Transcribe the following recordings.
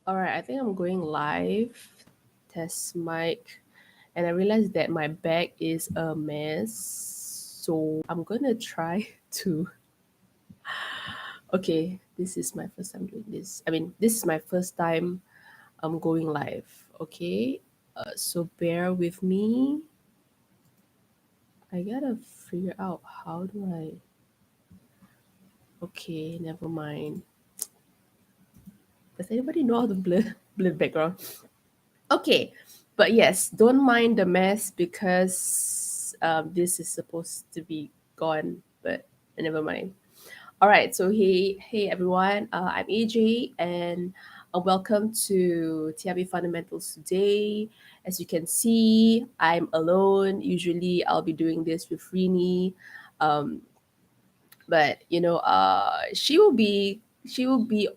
All right, I think I'm going live. Test mic. And I realized that my bag is a mess. So I'm gonna try to. Okay, this is my first time doing this. This is my first time going live. Okay, so bear with me. I gotta figure out how do I. Okay, never mind. Does anybody know how to blur background? Okay, but yes, don't mind the mess because this is supposed to be gone, but never mind. All right, so hey everyone, I'm AJ, and welcome to TRB Fundamentals today. As you can see, I'm alone. Usually, I'll be doing this with Rini, um, but she will be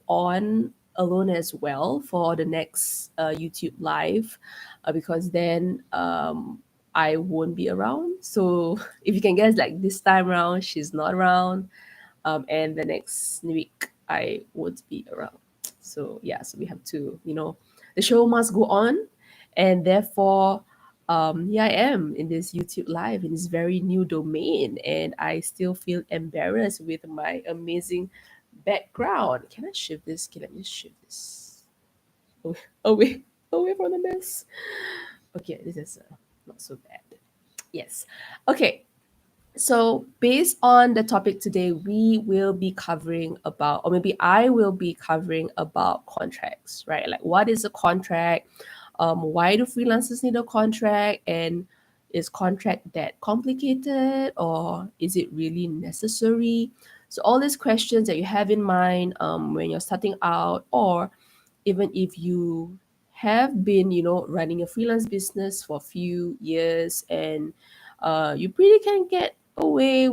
on alone as well for the next YouTube live, because then I won't be around. So if you can guess, like this time around she's not around, and the next week I won't be around. So yeah, so we have to, the show must go on, and therefore, here I am in this YouTube live in this very new domain, and I still feel embarrassed with my amazing background. Can I shift this? Can I just shift this away, away from the mess? Okay, this is not so bad. Yes. Okay, so, based on the topic today, we will be covering about, or maybe I will be covering about contracts, right? Like, what is a contract? Why do freelancers need a contract? And is contract that complicated, or is it really necessary? So, all these questions that you have in mind when you're starting out, or even if you have been, running a freelance business for a few years, and you pretty can get away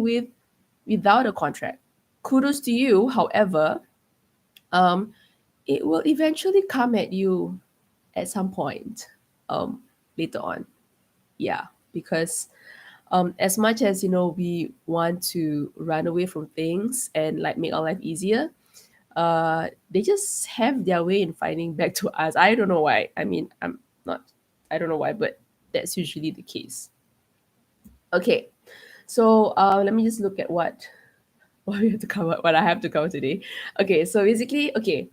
without a contract. Kudos to you. However, um, it will eventually come at you at some point um, later on. Yeah, because as much as we want to run away from things and like make our life easier, they just have their way in finding back to us. I don't know why. I'm not. I don't know why, but that's usually the case. Okay, so let me just look at what we have to cover, what I have to cover today. Okay, so basically, okay,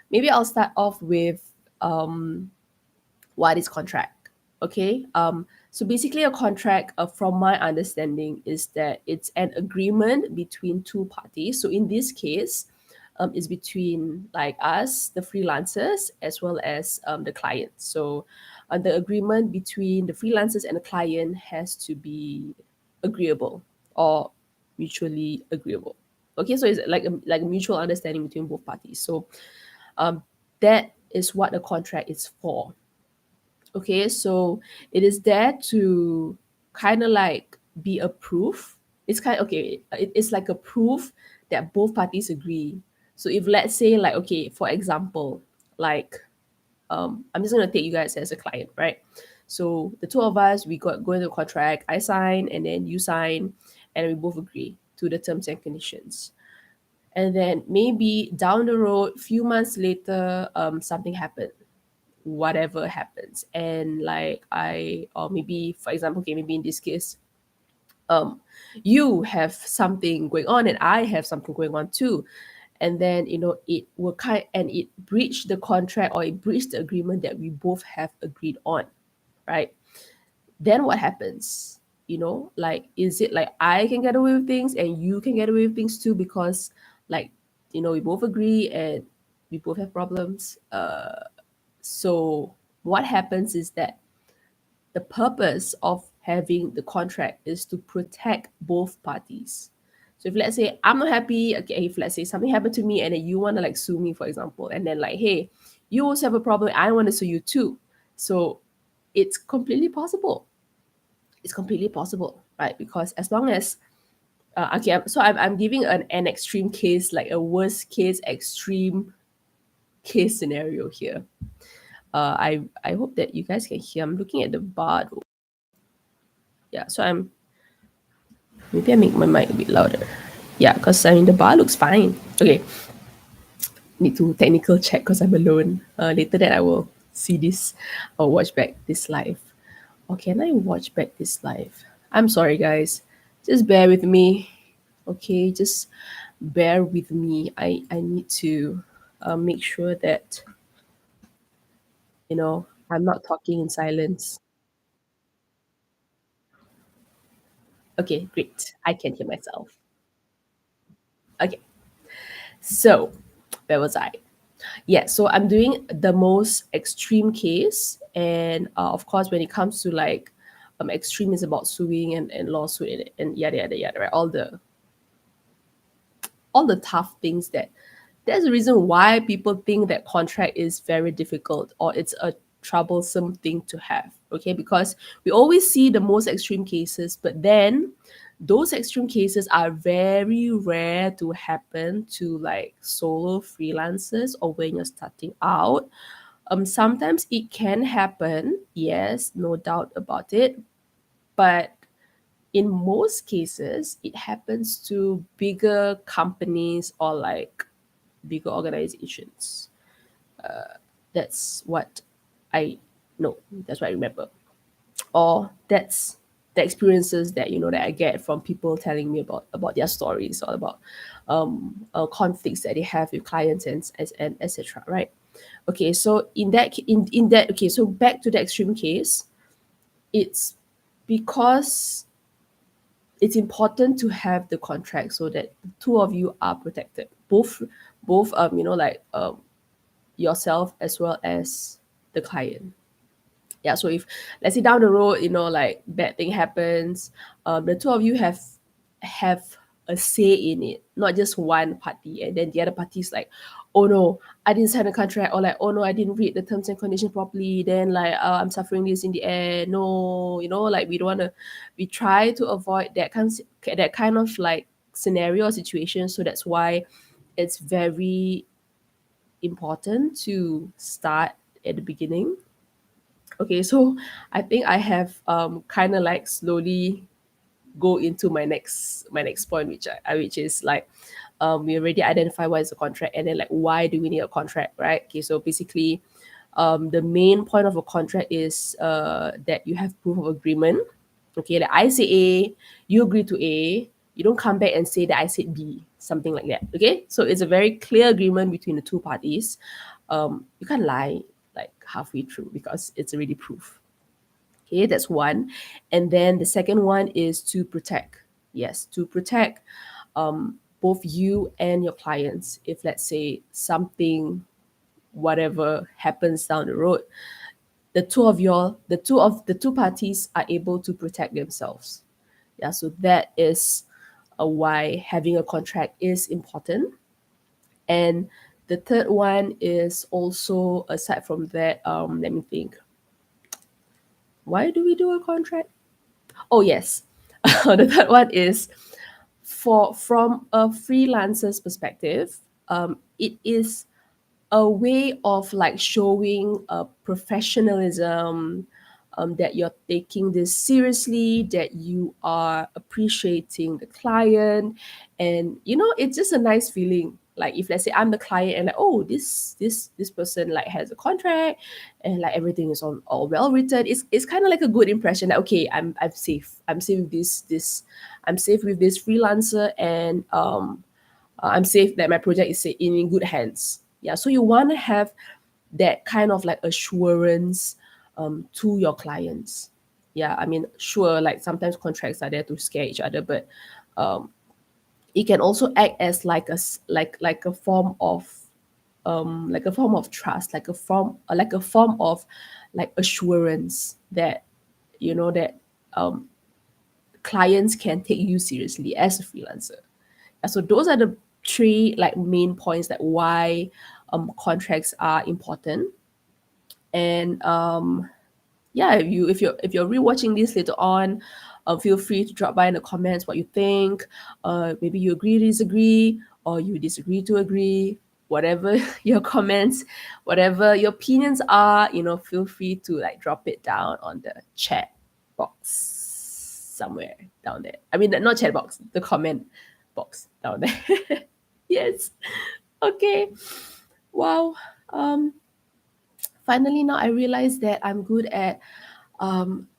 maybe I'll start off with what is contract. Okay, so basically, a contract, from my understanding, is that it's an agreement between two parties. So in this case, is between like us, the freelancers, as well as the client. So the agreement between the freelancers and the client has to be agreeable or mutually agreeable. Okay, so it's like a mutual understanding between both parties. So that is what a contract is for. Okay, so it is there to kind of like be a proof. It's kind of okay. It's like a proof that both parties agree. So if let's say like okay, for example, like I'm just gonna take you guys as a client, right? So the two of us, we got go into a contract. I sign, and then you sign, and we both agree to the terms and conditions. And then maybe down the road, few months later, something happened, whatever happens, and like or maybe for example, okay, maybe in this case, um you have something going on and I have something going on too, and then it will kind and it breached the contract, or it breached the agreement that we both have agreed on, right? Then what happens? Like, is it like I can get away with things and you can get away with things too, because like we both agree and we both have problems? So what happens is that the purpose of having the contract is to protect both parties. So if let's say I'm not happy, okay, if let's say something happened to me and then you want to like sue me, for example, and then like, hey, you also have a problem, I want to sue you too. So it's completely possible. It's completely possible, right? Because as long as okay, I'm giving an extreme case, like a worst case extreme case scenario here. I hope that you guys can hear. I'm looking at the bar though. Yeah, so maybe I make my mic a bit louder. Yeah, because the bar looks fine. Okay, need to technical check because I'm alone. Later that I will see this or watch back this live. Or can I watch back this live? I'm sorry, guys. Just bear with me. Okay, just bear with me. I need to make sure that, I'm not talking in silence. Okay, great. I can hear myself. Okay, so where was I? Yeah, so I'm doing the most extreme case, and of course, when it comes to like extreme is about suing and lawsuit and yada yada yada, right? All the tough things that there's a reason why people think that contract is very difficult or it's a troublesome thing to have. Okay, because we always see the most extreme cases, but then those extreme cases are very rare to happen to like solo freelancers or when you're starting out. Sometimes it can happen, yes, no doubt about it, but in most cases it happens to bigger companies or like bigger organizations. That's what I know. That's what I remember. Or that's the experiences that that I get from people telling me about their stories or about conflicts that they have with clients and etc. Right? Okay, so in that okay, so back to the extreme case, it's because it's important to have the contract so that the two of you are protected, both like yourself as well as the client. Yeah, so if let's say down the road, like bad thing happens, the two of you have a say in it, not just one party, and then the other party is like, oh no, I didn't sign a contract, or like, oh no, I didn't read the terms and conditions properly, then like I'm suffering this in the end. No, like we don't want to, we try to avoid that kind of like scenario or situation. So that's why it's very important to start at the beginning. Okay, so I think I have kind of like slowly go into my next point, which is like we already identify what is a contract, and then like why do we need a contract, right? Okay, so basically the main point of a contract is that you have proof of agreement. Okay, like I say A, you agree to A, you don't come back and say that I said B, something like that. Okay, so it's a very clear agreement between the two parties. You can't lie like halfway through because it's already proof. Okay, that's one. And then the second one is to protect. Yes, to protect both you and your clients. If let's say something, whatever happens down the road, the two parties are able to protect themselves. Yeah, so that is why having a contract is important. And the third one is also aside from that, let me think. Why do we do a contract? Oh yes. The third one is from a freelancer's perspective, it is a way of like showing a professionalism, that you're taking this seriously, that you are appreciating the client, and it's just a nice feeling. Like if let's say I'm the client and like, oh, this person like has a contract and like everything is all well written, it's kind of like a good impression that okay, I'm safe, with this I'm safe with this freelancer, and I'm safe that my project is in good hands. Yeah, so you want to have that kind of like assurance to your clients. Yeah, I mean, sure, like sometimes contracts are there to scare each other, but it can also act as like like a form of trust, like a form of like assurance that that clients can take you seriously as a freelancer. So those are the three like main points that why contracts are important. And yeah, if you're rewatching this later on, feel free to drop by in the comments what you think. Maybe you agree to disagree, or you disagree to agree. Whatever your comments, whatever your opinions are, feel free to like drop it down on the chat box somewhere down there. I mean, not chat box, the comment box down there. Yes. Okay. Wow. Um, Finally, now I realize that I'm good at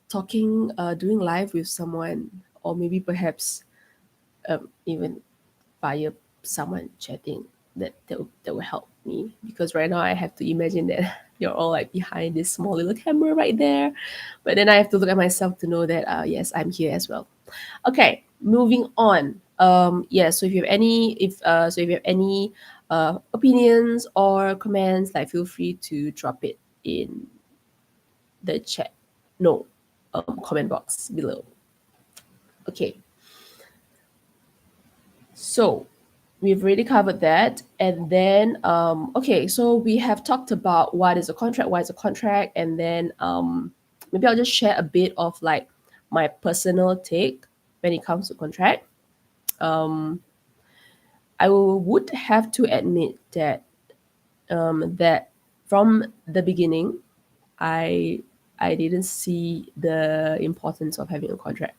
talking, doing live with someone, or maybe perhaps even via someone chatting. That will help me, because right now I have to imagine that you're all like behind this small little camera right there, but then I have to look at myself to know that yes, I'm here as well. Okay, moving on. Yeah, so if you have any, if you have any opinions or comments, like feel free to drop it in the chat, no, comment box below. Okay, so we've already covered that. And then okay, so we have talked about what is a contract, why is a contract, and then maybe I'll just share a bit of like my personal take when it comes to contract. um I would have to admit that that from the beginning, I I didn't see the importance of having a contract.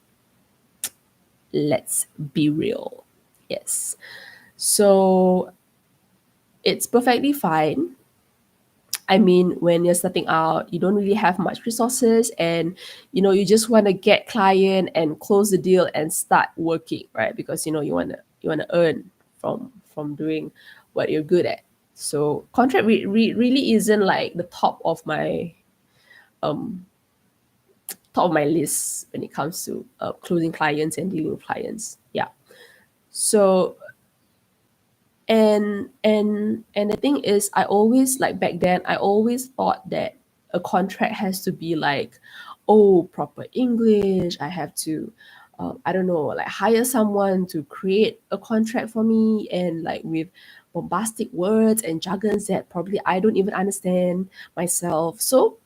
Let's be real. Yes. So it's perfectly fine. I mean, when you're starting out, you don't really have much resources, and you just want to get client and close the deal and start working, right? Because you want to earn from doing what you're good at. So contract really isn't like the um top of my list when it comes to closing clients and dealing with clients. Yeah. So and the thing is, I always, like, back then I always thought that a contract has to be like, oh, proper English. I have to I don't know, like, hire someone to create a contract for me, and like with bombastic words and jargons that probably I don't even understand myself. So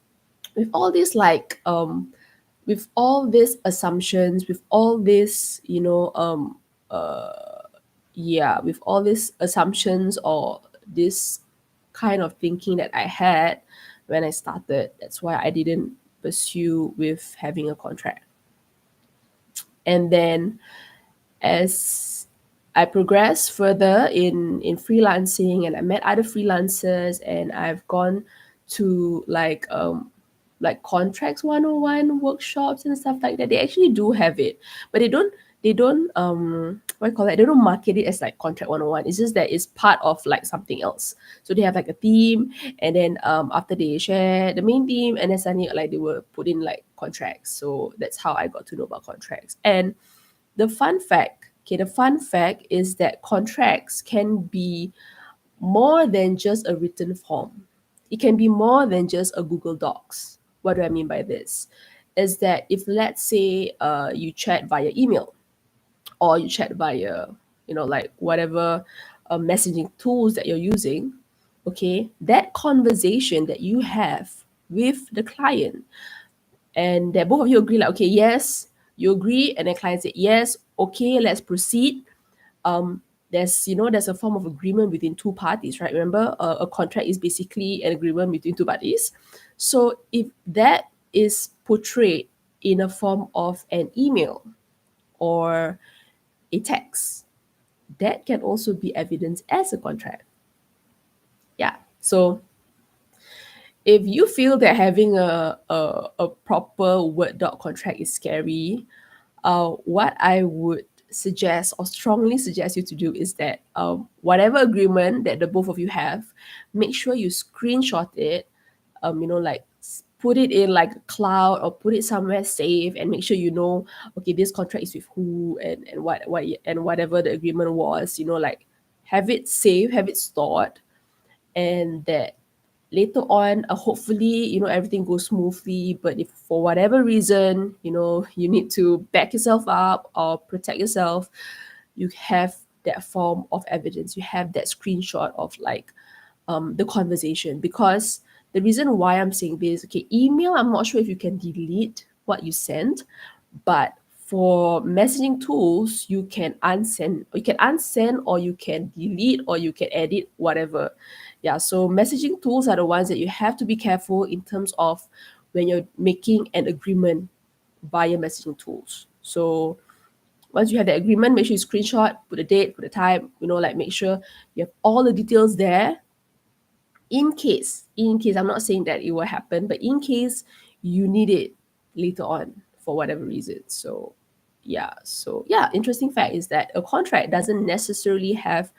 with all this, like, with all these assumptions, with all this, yeah, with all these assumptions or this kind of thinking that I had when I started, that's why I didn't pursue with having a contract. And then as I progressed further in freelancing, and I met other freelancers, and I've gone to like contracts 101 workshops and stuff like that. They actually do have it, but they don't what do you call it? They don't market it as like contract 101. It's just that it's part of like something else. So they have like a theme, and then after they share the main theme, and then suddenly like they will put in like contracts. So that's how I got to know about contracts. And the fun fact is that contracts can be more than just a written form. It can be more than just a Google Docs. What do I mean by this? Is that if, let's say, you chat via email, or you chat via, like whatever messaging tools that you're using, okay, that conversation that you have with the client, and that both of you agree, like, okay, yes, you agree, and the client said yes, okay, let's proceed. There's a form of agreement between two parties, right? Remember, a contract is basically an agreement between two parties. So if that is portrayed in a form of an email or a text, that can also be evidence as a contract. Yeah. So if you feel that having a proper word doc contract is scary, what I would suggest or strongly suggest you to do is that whatever agreement that the both of you have, make sure you screenshot it, like put it in like a cloud, or put it somewhere safe, and make sure okay, this contract is with who, and what and whatever the agreement was, like have it saved, have it stored, and that later on, hopefully, everything goes smoothly. But if for whatever reason, you need to back yourself up or protect yourself, you have that form of evidence, you have that screenshot of like the conversation. Because the reason why I'm saying this, okay, email, I'm not sure if you can delete what you sent, but for messaging tools, you can unsend, or you can delete, or you can edit, whatever. Yeah, so messaging tools are the ones that you have to be careful in terms of when you're making an agreement via messaging tools. So once you have the agreement, make sure you screenshot, put the date, put the time, like make sure you have all the details there, in case, I'm not saying that it will happen, but in case you need it later on for whatever reason. So interesting fact is that a contract doesn't necessarily have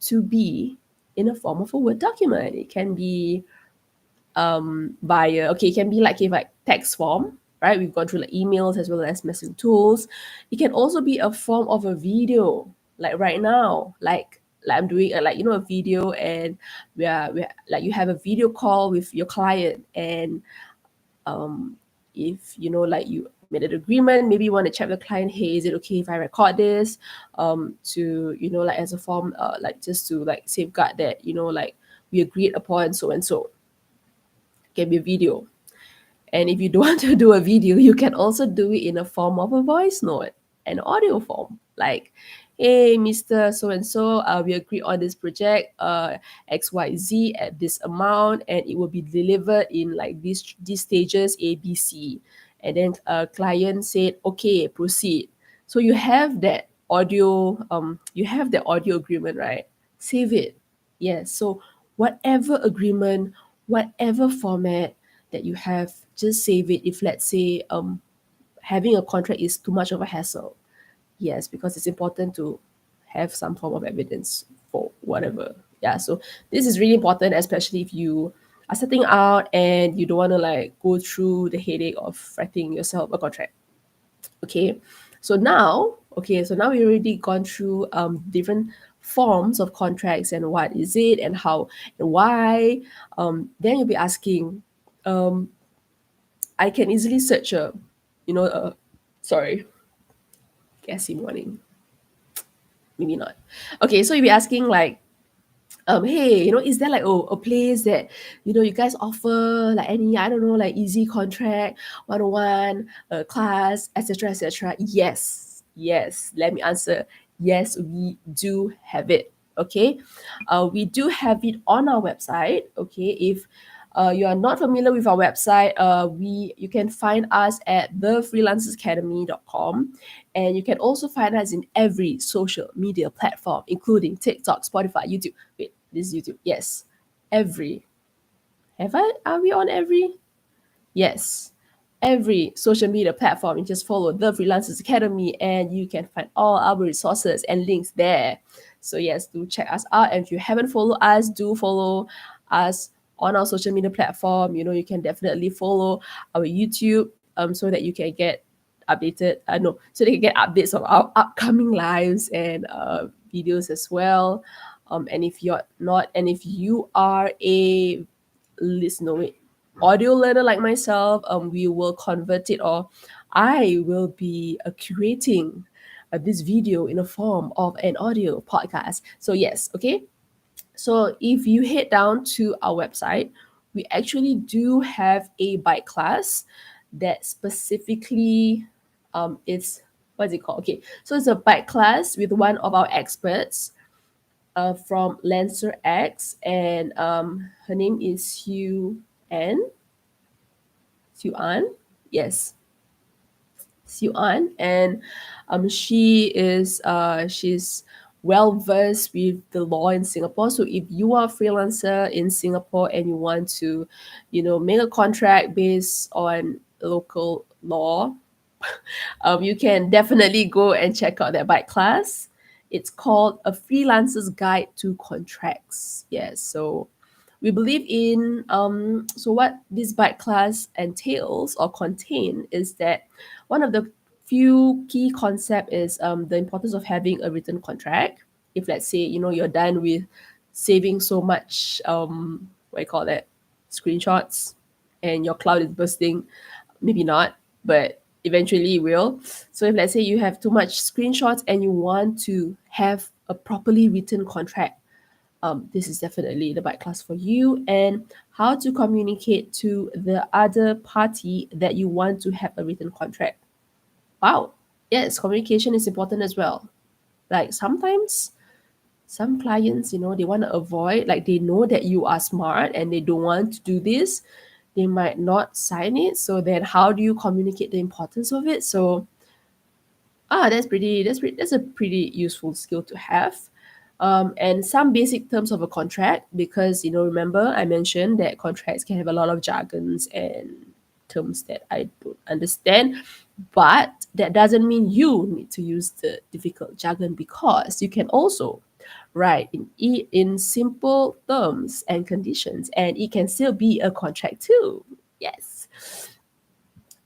to be in a form of a Word document. It can be via, okay, it can be like text form, right? We've gone through like emails as well as messaging tools. It can also be a form of a video, like right now, like I'm doing like a video, and we are like, you have a video call with your client, and um if like you made an agreement, maybe you want to check with the client, hey, is it okay if I record this, to like as a form, like just to like safeguard that like we agreed upon so and so. Can be a video. And if you don't want to do a video, you can also do it in a form of a voice note, an audio form. Like, hey, Mr. So and so, we agreed on this project, XYZ at this amount, and it will be delivered in like these stages ABC. And then client said, okay, proceed. So you have that audio agreement, right? Save it. Yes. So whatever agreement, whatever format that you have, just save it. If let's say having a contract is too much of a hassle, yes, because it's important to have some form of evidence for whatever. Yeah, so this is really important, especially if you are setting out and you don't want to like go through the headache of writing yourself a contract. Okay, so now we already gone through different forms of contracts and what is it and how and why. Then you'll be asking, I can easily search sorry, gassy morning, maybe not. Okay, so you'll be asking like, hey, is there like a place that you guys offer like any, I don't know, like easy contract 101 class, etc., etc.? Yes, let me answer. Yes, we do have it. Okay, we do have it on our website. Okay, if you are not familiar with our website, you can find us at thefreelancersacademy.com, and you can also find us in every social media platform, including TikTok, Spotify, YouTube. Wait, this is YouTube. Yes, every. Are we on every? Yes, every social media platform. You just follow the Freelancers Academy, and you can find all our resources and links there. So yes, do check us out. And if you haven't followed us, do follow us on our social media platform. You can definitely follow our YouTube, so that you can get updated. No, so they can get updates of our upcoming lives and videos as well. And if you are a listener, wait, audio learner like myself, we will convert it, or I will be curating this video in a form of an audio podcast. So yes, okay. So if you head down to our website, we actually do have a ByteClass that specifically is, what's it called? Okay, so it's a ByteClass with one of our experts from Lancer X, and her name is Ann. Siew Ann, yes, Siew Ann, and she's well versed with the law in Singapore. So if you are a freelancer in Singapore and you want to, make a contract based on local law, you can definitely go and check out that bike class. It's called A Freelancer's Guide to Contracts. Yes, so we believe in, so what this bike class entails or contain is that one of the few key concept is the importance of having a written contract. If let's say you're done with saving so much, what do you call that, screenshots, and your cloud is bursting, maybe not, but eventually it will. So if let's say you have too much screenshots and you want to have a properly written contract, this is definitely the bike class for you. And how to communicate to the other party that you want to have a written contract. Wow, yes, communication is important as well. Like sometimes some clients, they want to avoid, like they know that you are smart and they don't want to do this, they might not sign it. So then how do you communicate the importance of it? So that's a pretty useful skill to have. And some basic terms of a contract, because remember I mentioned that contracts can have a lot of jargons and terms that I don't understand, but that doesn't mean you need to use the difficult jargon, because you can also write in simple terms and conditions, and it can still be a contract too. Yes.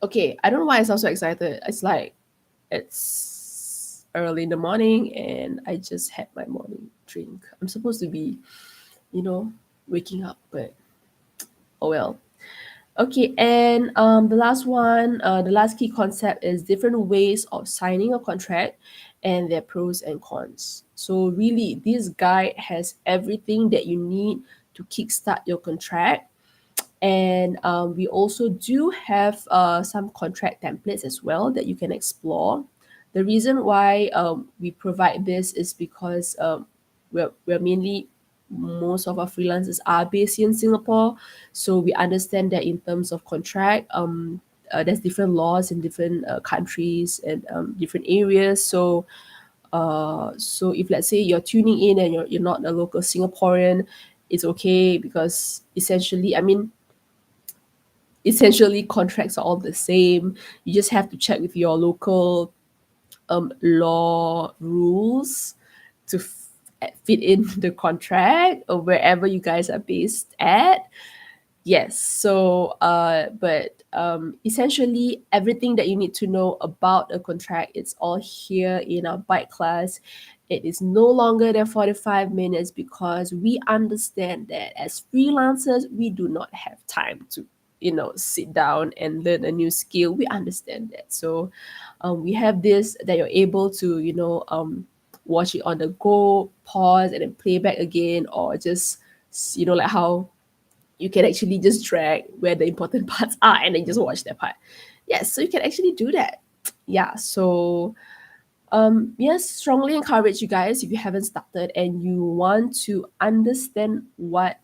Okay, I don't know why I sound so excited. It's like it's early in the morning and I just had my morning drink. I'm supposed to be, you know, waking up, but oh well. Okay, and the last key concept is different ways of signing a contract and their pros and cons. So really, this guide has everything that you need to kickstart your contract, and we also do have some contract templates as well that you can explore. The reason why we provide this is because we're mainly, most of our freelancers are based in Singapore, so we understand that in terms of contract, there's different laws in different countries and different areas. So if let's say you're tuning in and you're not a local Singaporean, it's okay, because essentially contracts are all the same. You just have to check with your local law rules to fit in the contract or wherever you guys are based at. Yes. So, but essentially, everything that you need to know about a contract, it's all here in our ByteClass. It is no longer than 45 minutes, because we understand that as freelancers, we do not have time to, sit down and learn a new skill. We understand that. So, we have this that you're able to, watch it on the go, pause, and then play back again, or just, like how you can actually just drag where the important parts are and then just watch that part. Yes, so you can actually do that. Yeah, so yes, strongly encourage you guys, if you haven't started and you want to understand what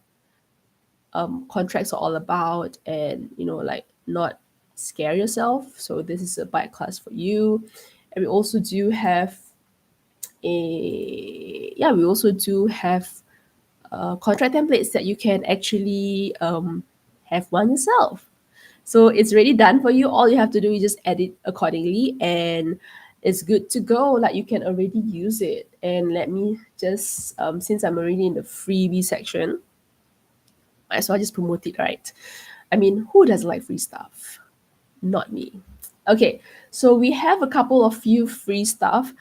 contracts are all about, and like not scare yourself. So this is a bite class for you. And we also do have contract templates that you can actually have one yourself. So it's already done for you. All you have to do is just edit accordingly, and it's good to go. Like, you can already use it. And let me just, since I'm already in the freebie section, might as well just promote it, right? I mean, who doesn't like free stuff? Not me. Okay, so we have a couple of few free stuff.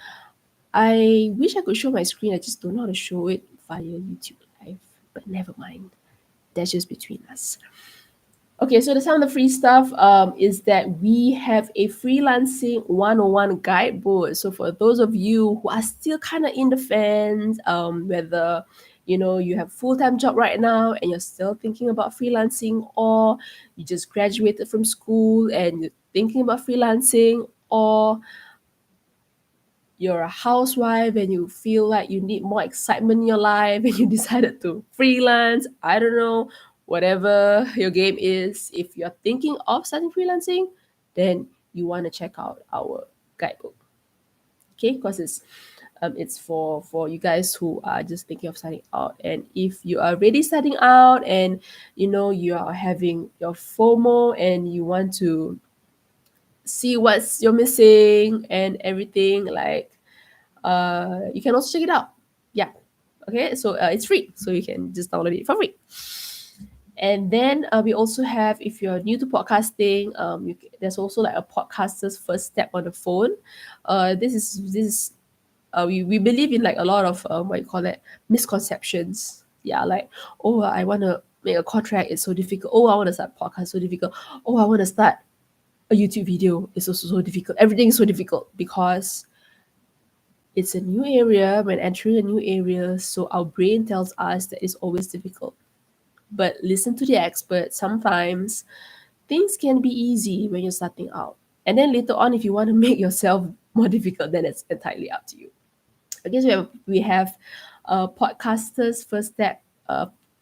I wish I could show my screen. I just don't know how to show it via YouTube Live, but never mind. That's just between us. Okay, so the some of the free stuff is that we have a freelancing 101 guidebook. So for those of you who are still kind of in the fence, whether you have full-time job right now and you're still thinking about freelancing, or you just graduated from school and you're thinking about freelancing, or you're a housewife and you feel like you need more excitement in your life and you decided to freelance. I don't know, whatever your game is. If you're thinking of starting freelancing, then you want to check out our guidebook. Okay, because it's for you guys who are just thinking of starting out. And if you are already starting out and you are having your FOMO and you want to see what's you're missing and everything, like you can also check it out. Yeah. Okay. So it's free, so you can just download it for free. And then we also have, if you're new to podcasting, there's also like a podcaster's first step on the phone. This is we believe in like a lot of what you call it, misconceptions. Yeah, like, oh, I want to make a contract, it's so difficult. Oh, I want to start a podcast, so difficult. Oh, I want to start a YouTube video, it's also so difficult. Everything is so difficult because it's a new area. When entering a new area, so our brain tells us that it's always difficult. But listen to the experts. Sometimes things can be easy when you're starting out. And then later on, if you want to make yourself more difficult, then it's entirely up to you. Okay, so we have podcasters first step.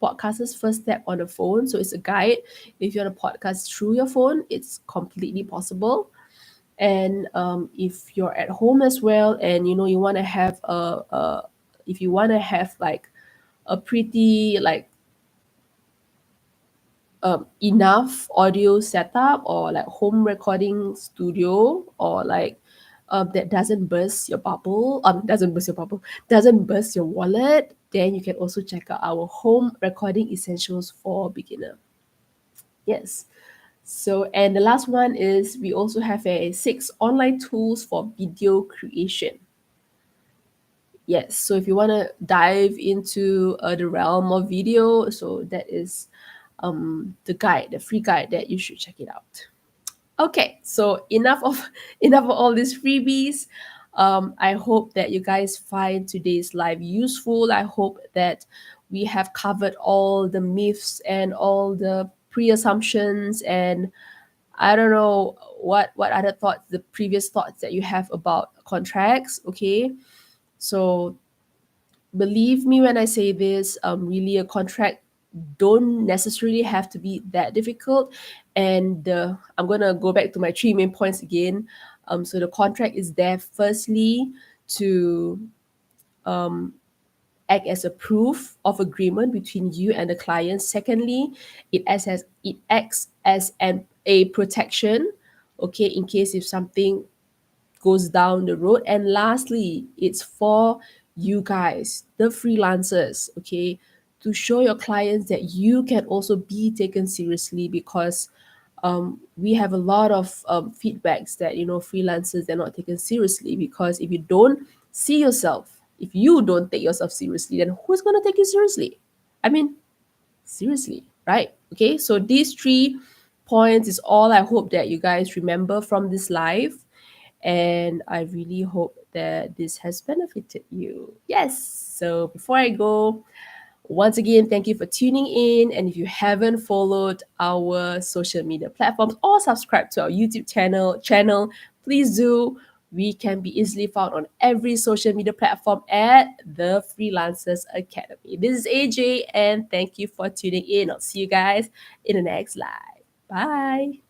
Podcaster's first step on the phone. So it's a guide. If you want to podcast through your phone, it's completely possible. And if you're at home as well and you want to have a if you want to have like a pretty like enough audio setup or like home recording studio or like that doesn't burst your bubble doesn't burst your wallet, then you can also check out our home recording essentials for beginner. Yes. So, and the last one is we also have a 6 online tools for video creation. Yes, so if you want to dive into the realm of video, so that is the guide, the free guide that you should check it out. Okay, so enough of enough of all these freebies. I hope that you guys find today's live useful. I hope that we have covered all the myths and all the pre-assumptions, and I don't know what other thoughts, the previous thoughts that you have about contracts. Okay, so believe me when I say this, really a contract don't necessarily have to be that difficult. And I'm gonna go back to my 3 main points again. So the contract is there firstly to act as a proof of agreement between you and the client. Secondly, it acts as a protection, okay, in case if something goes down the road. And lastly, it's for you guys, the freelancers, okay, to show your clients that you can also be taken seriously, because we have a lot of feedbacks that freelancers, they're not taken seriously, because if you don't see yourself, if you don't take yourself seriously, then who's going to take you seriously? I mean, seriously, right? Okay, so these 3 points is all I hope that you guys remember from this live, and I really hope that this has benefited you. Yes. So before I go, once again, thank you for tuning in. And if you haven't followed our social media platforms or subscribed to our YouTube channel, please do. We can be easily found on every social media platform at the Freelancers Academy. This is AJ, and thank you for tuning in. I'll see you guys in the next live. Bye.